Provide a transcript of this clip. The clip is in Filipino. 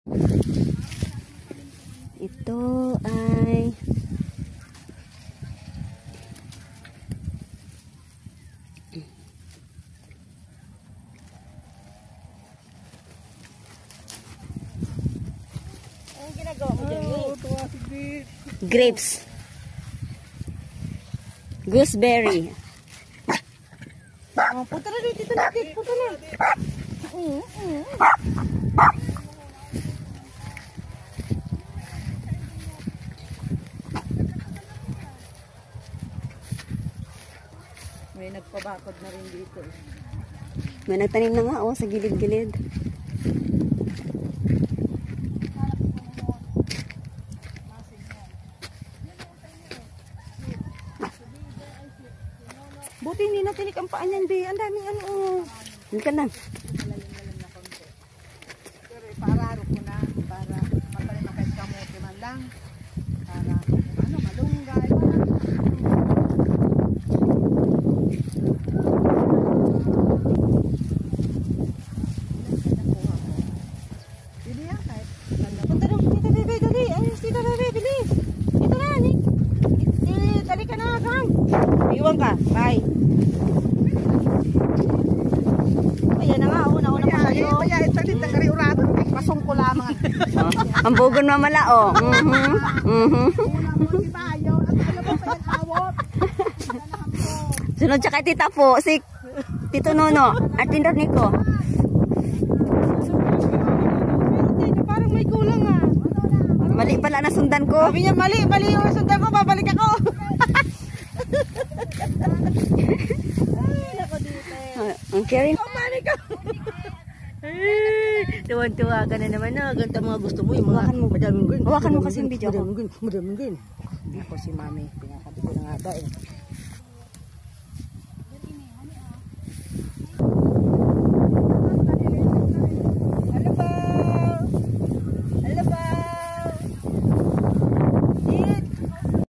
Ito ay Anong ginagawa mo dyan? grapes. Gooseberry. Oh, punta na dito na. Punta na. May nagpabakod na rin dito. May nagtanim na nga sa gilid-gilid. Buti hindi natinik ang paa niyan, Be. Ang daming Hindi ka na. Pero ipararo ko na para matalim na kahit kamote man lang. Para malunggay. Bili yan kahit. Punta na, dito, Bebe, dali. Ayos dito, Bebe, bilis. Dito na, dali ka na, Kang. Iwan ka, bye. Ayan na nga, una-una pa kayo. Kaya italit na kariurado. Pasong ko lamang. Ang bugon mamala, Sunod siya kay Tita po, si Tito Nono, at Tindor Nico. Parang may kulang Mali pala na sundan ko. Sabi niya, mali yung sundan ko, babalik ako. Ay, ako dito. Ang caring. Balik ako. Tuwan-tuwa ka na naman na. Ganito mga gusto mo. Yung mga madaming green. Hawakan mo kasi yung video ko. Madaming green. Ako si Mami. Pinakabi ko na nga ba